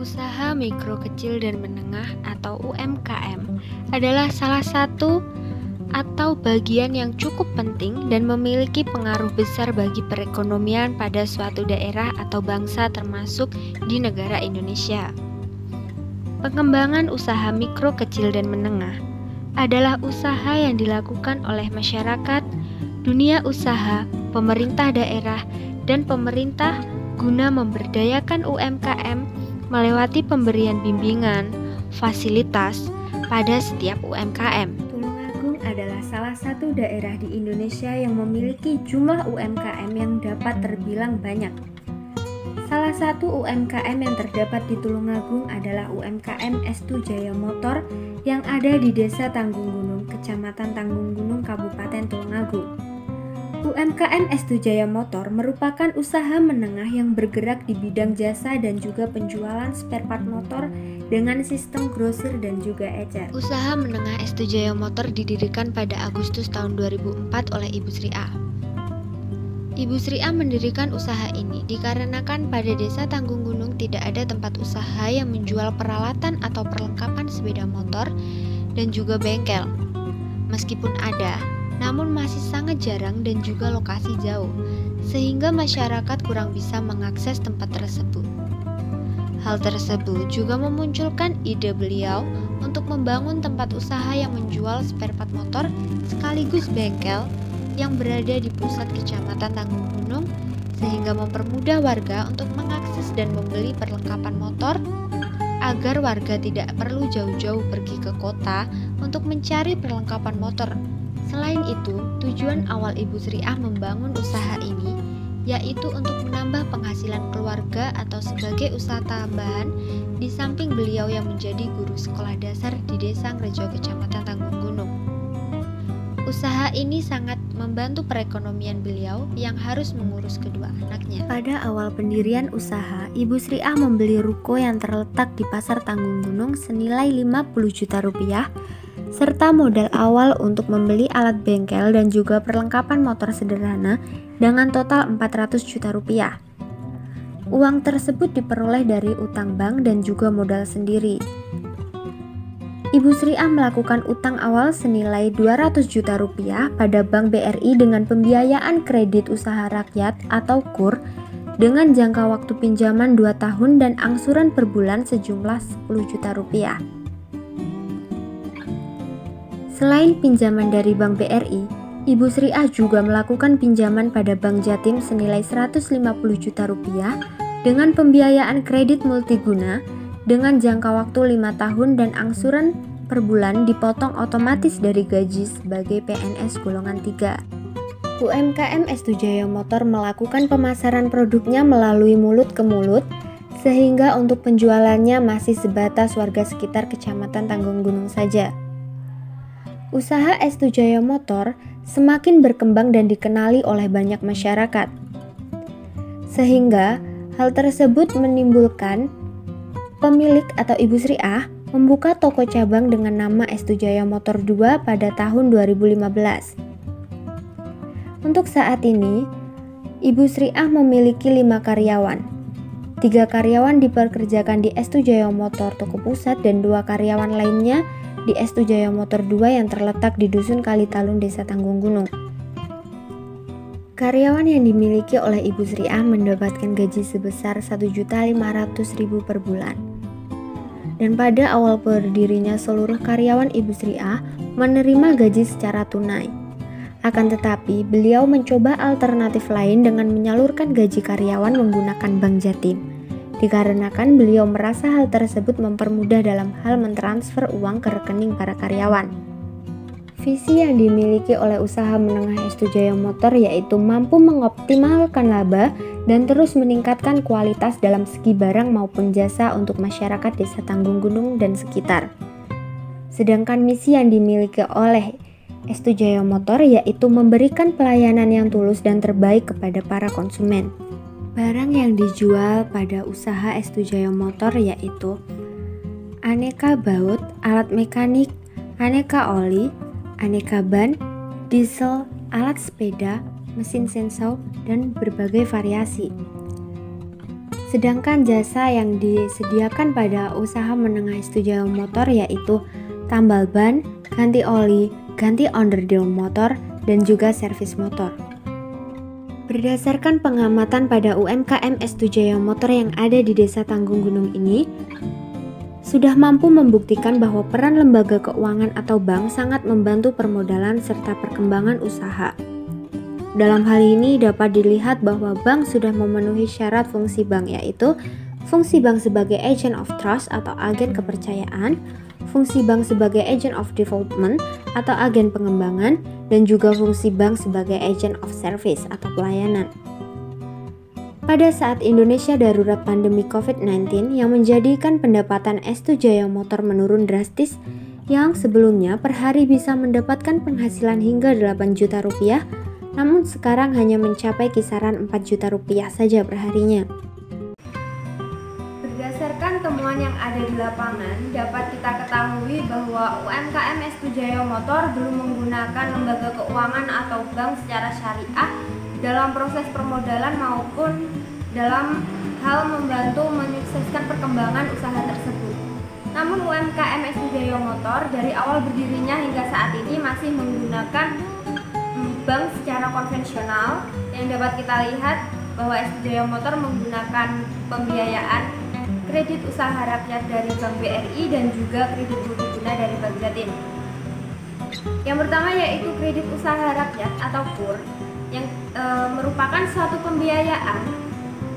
Usaha mikro kecil dan menengah atau UMKM adalah salah satu atau bagian yang cukup penting dan memiliki pengaruh besar bagi perekonomian pada suatu daerah atau bangsa termasuk di negara Indonesia. Pengembangan usaha mikro kecil dan menengah adalah usaha yang dilakukan oleh masyarakat, dunia usaha, pemerintah daerah, dan pemerintah guna memberdayakan UMKM melewati pemberian bimbingan, fasilitas pada setiap UMKM. Tulungagung adalah salah satu daerah di Indonesia yang memiliki jumlah UMKM yang dapat terbilang banyak. Salah satu UMKM yang terdapat di Tulungagung adalah UMKM Estu Jaya Motor yang ada di Desa Tanggung Gunung, Kecamatan Tanggung Gunung, Kabupaten Tulungagung. UMKM Estu Jaya Motor merupakan usaha menengah yang bergerak di bidang jasa dan juga penjualan spare part motor dengan sistem grosir dan juga ecer. Usaha menengah Estu Jaya Motor didirikan pada Agustus tahun 2004 oleh Ibu Sri A. Ibu Sri A mendirikan usaha ini dikarenakan pada Desa Tanggung Gunung tidak ada tempat usaha yang menjual peralatan atau perlengkapan sepeda motor dan juga bengkel. Meskipun ada, namun masih sangat jarang dan juga lokasi jauh, sehingga masyarakat kurang bisa mengakses tempat tersebut. Hal tersebut juga memunculkan ide beliau untuk membangun tempat usaha yang menjual spare part motor sekaligus bengkel yang berada di pusat Kecamatan Tanggung Gunung, sehingga mempermudah warga untuk mengakses dan membeli perlengkapan motor agar warga tidak perlu jauh-jauh pergi ke kota untuk mencari perlengkapan motor. Selain itu, tujuan awal Ibu Sri A membangun usaha ini yaitu untuk menambah penghasilan keluarga atau sebagai usaha tambahan di samping beliau yang menjadi guru sekolah dasar di Desa Ngrejo, Kecamatan Tanggung Gunung. Usaha ini sangat membantu perekonomian beliau yang harus mengurus kedua anaknya. Pada awal pendirian usaha, Ibu Sri A membeli ruko yang terletak di Pasar Tanggung Gunung senilai 50 juta rupiah serta modal awal untuk membeli alat bengkel dan juga perlengkapan motor sederhana dengan total 400 juta rupiah. Uang tersebut diperoleh dari utang bank dan juga modal sendiri. Ibu Sri A melakukan utang awal senilai 200 juta rupiah pada Bank BRI dengan pembiayaan kredit usaha rakyat atau KUR dengan jangka waktu pinjaman 2 tahun dan angsuran per bulan sejumlah 10 juta rupiah. Selain pinjaman dari Bank BRI, Ibu Sri A juga melakukan pinjaman pada Bank Jatim senilai 150 juta rupiah dengan pembiayaan kredit multiguna dengan jangka waktu 5 tahun dan angsuran per bulan dipotong otomatis dari gaji sebagai PNS golongan 3. UMKM Estu Jaya Motor melakukan pemasaran produknya melalui mulut ke mulut sehingga untuk penjualannya masih sebatas warga sekitar Kecamatan Tanggung Gunung saja. Usaha Estu Jaya Motor semakin berkembang dan dikenali oleh banyak masyarakat. Sehingga hal tersebut menimbulkan pemilik atau Ibu Sri A membuka toko cabang dengan nama Estu Jaya Motor 2 pada tahun 2015. Untuk saat ini, Ibu Sri A memiliki 5 karyawan. 3 karyawan dipekerjakan di Estu Jaya Motor Toko Pusat dan 2 karyawan lainnya di Estu Jaya Motor 2 yang terletak di Dusun Kalitalun, Desa Tanggung Gunung. Karyawan yang dimiliki oleh Ibu Sri A mendapatkan gaji sebesar 1.500.000 per bulan. Dan pada awal berdirinya seluruh karyawan Ibu Sri A menerima gaji secara tunai. Akan tetapi, beliau mencoba alternatif lain dengan menyalurkan gaji karyawan menggunakan Bank Jatim. Dikarenakan beliau merasa hal tersebut mempermudah dalam hal mentransfer uang ke rekening para karyawan. Visi yang dimiliki oleh usaha menengah Estu Jaya Motor yaitu mampu mengoptimalkan laba dan terus meningkatkan kualitas dalam segi barang maupun jasa untuk masyarakat Desa Tanggung Gunung dan sekitar. Sedangkan misi yang dimiliki oleh Estu Jaya Motor yaitu memberikan pelayanan yang tulus dan terbaik kepada para konsumen. Barang yang dijual pada usaha Estu Jaya Motor yaitu aneka baut, alat mekanik, aneka oli, aneka ban, diesel, alat sepeda, mesin sensor, dan berbagai variasi. Sedangkan jasa yang disediakan pada usaha menengah S2 Jaya Motor yaitu tambal ban, ganti oli, ganti onderdil motor, dan juga servis motor. Berdasarkan pengamatan pada UMKM S2 Jaya Motor yang ada di Desa Tanggung Gunung ini, sudah mampu membuktikan bahwa peran lembaga keuangan atau bank sangat membantu permodalan serta perkembangan usaha. Dalam hal ini dapat dilihat bahwa bank sudah memenuhi syarat fungsi bank, yaitu fungsi bank sebagai agent of trust atau agen kepercayaan, fungsi bank sebagai agent of development atau agen pengembangan, dan juga fungsi bank sebagai agent of service atau pelayanan. Pada saat Indonesia darurat pandemi COVID-19 yang menjadikan pendapatan S2 Jaya Motor menurun drastis, yang sebelumnya per hari bisa mendapatkan penghasilan hingga 8 juta rupiah, namun sekarang hanya mencapai kisaran 4 juta rupiah saja perharinya. Berdasarkan temuan yang ada di lapangan, dapat kita ketahui bahwa UMKM S2 Jaya Motor belum menggunakan lembaga keuangan atau bank secara syariah dalam proses permodalan maupun dalam hal membantu menyukseskan perkembangan usaha tersebut. Namun UMKM S2 Jaya Motor dari awal berdirinya hingga saat ini masih menggunakan bank secara konvensional, yang dapat kita lihat bahwa S2 Jaya Motor menggunakan pembiayaan kredit usaha rakyat dari Bank BRI dan juga kredit multiguna dari Bank Jatim. Yang pertama yaitu kredit usaha rakyat atau KUR, yang merupakan suatu pembiayaan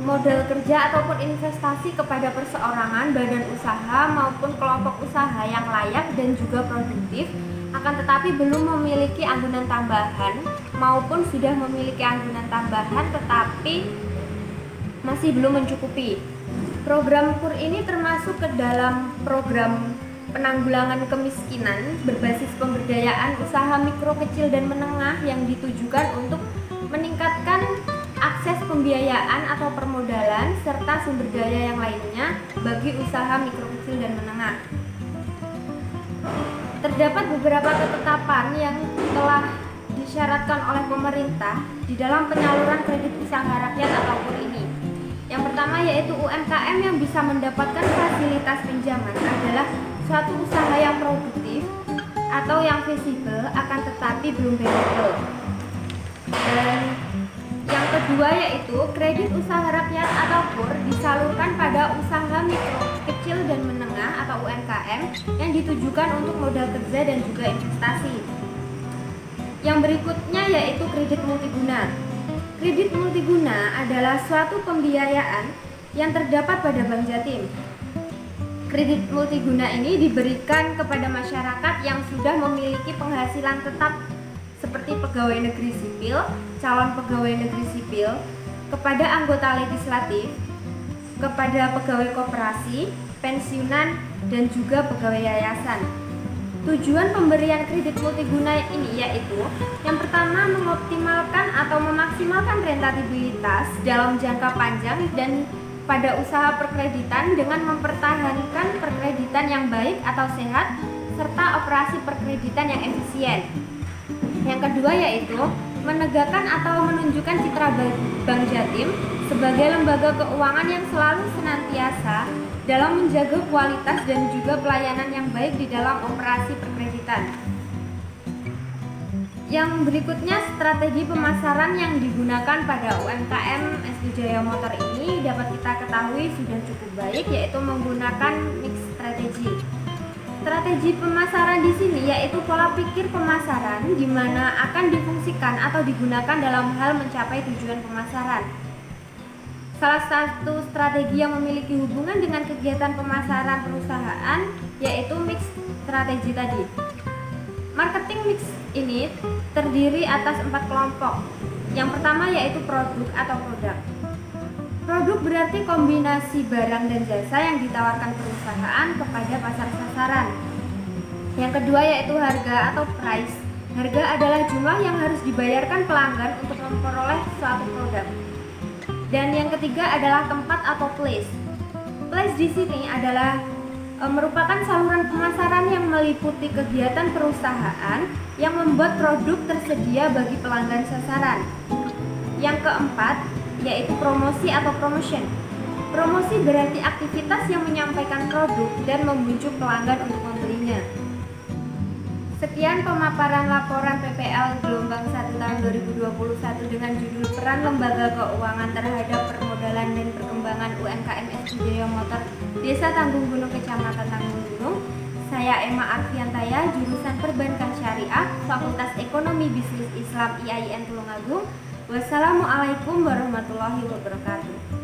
modal kerja ataupun investasi kepada perseorangan, badan usaha maupun kelompok usaha yang layak dan juga produktif, akan tetapi belum memiliki anggunan tambahan maupun sudah memiliki anggunan tambahan tetapi masih belum mencukupi. Program KUR ini termasuk ke dalam program penanggulangan kemiskinan berbasis pemberdayaan usaha mikro, kecil, dan menengah yang ditujukan untuk meningkatkan akses pembiayaan atau permodalan serta sumber daya yang lainnya bagi usaha mikro, kecil, dan menengah. Terdapat beberapa ketetapan yang telah disyaratkan oleh pemerintah di dalam penyaluran kredit usaha rakyat atau KUR ini. Yang pertama yaitu UMKM yang bisa mendapatkan fasilitas pinjaman adalah suatu usaha yang produktif atau yang visible akan tetapi belum bankable. Dan yang kedua yaitu kredit usaha rakyat atau KUR disalurkan pada usaha mikro, kecil, dan menengah atau UMKM yang ditujukan untuk modal kerja dan juga investasi. Yang berikutnya yaitu kredit multiguna. Kredit multiguna adalah suatu pembiayaan yang terdapat pada Bank Jatim. Kredit multiguna ini diberikan kepada masyarakat yang sudah memiliki penghasilan tetap seperti pegawai negeri sipil, calon pegawai negeri sipil, kepada anggota legislatif, kepada pegawai koperasi, pensiunan, dan juga pegawai yayasan. Tujuan pemberian kredit multiguna ini yaitu yang pertama mengoptimalkan atau memaksimalkan rentabilitas dalam jangka panjang dan pada usaha perkreditan dengan mempertahankan perkreditan yang baik atau sehat serta operasi perkreditan yang efisien. Yang kedua yaitu menegakkan atau menunjukkan citra Bank Jatim sebagai lembaga keuangan yang selalu senantiasa dalam menjaga kualitas dan juga pelayanan yang baik di dalam operasi perkreditan. Yang berikutnya strategi pemasaran yang digunakan pada UMKM S2 Jaya Motor ini dapat kita ketahui sudah cukup baik, yaitu menggunakan mix strategi. Strategi pemasaran di sini yaitu pola pikir pemasaran di mana akan difungsikan atau digunakan dalam hal mencapai tujuan pemasaran. Salah satu strategi yang memiliki hubungan dengan kegiatan pemasaran perusahaan yaitu mix strategi tadi. Marketing mix ini terdiri atas 4 kelompok. Yang pertama yaitu produk atau produk. Produk berarti kombinasi barang dan jasa yang ditawarkan perusahaan kepada pasar sasaran. Yang kedua yaitu harga atau price. Harga adalah jumlah yang harus dibayarkan pelanggan untuk memperoleh suatu produk. Dan yang ketiga adalah tempat atau place. Place di sini adalah merupakan saluran pemasaran yang meliputi kegiatan perusahaan yang membuat produk tersedia bagi pelanggan sasaran. Yang keempat yaitu promosi atau promotion. Promosi berarti aktivitas yang menyampaikan produk dan membujuk pelanggan untuk membelinya. Sekian pemaparan laporan PPL gelombang 1 tahun 2021 dengan judul Peran Lembaga Keuangan terhadap Permodalan dan Perkembangan UMKM ST Jaya Motor Desa Tanggung Gunung Kecamatan Tanggung Gunung. Saya Emma Arfiantaya, jurusan Perbankan Syariah, Fakultas Ekonomi Bisnis Islam IAIN Tulungagung. Wassalamualaikum warahmatullahi wabarakatuh.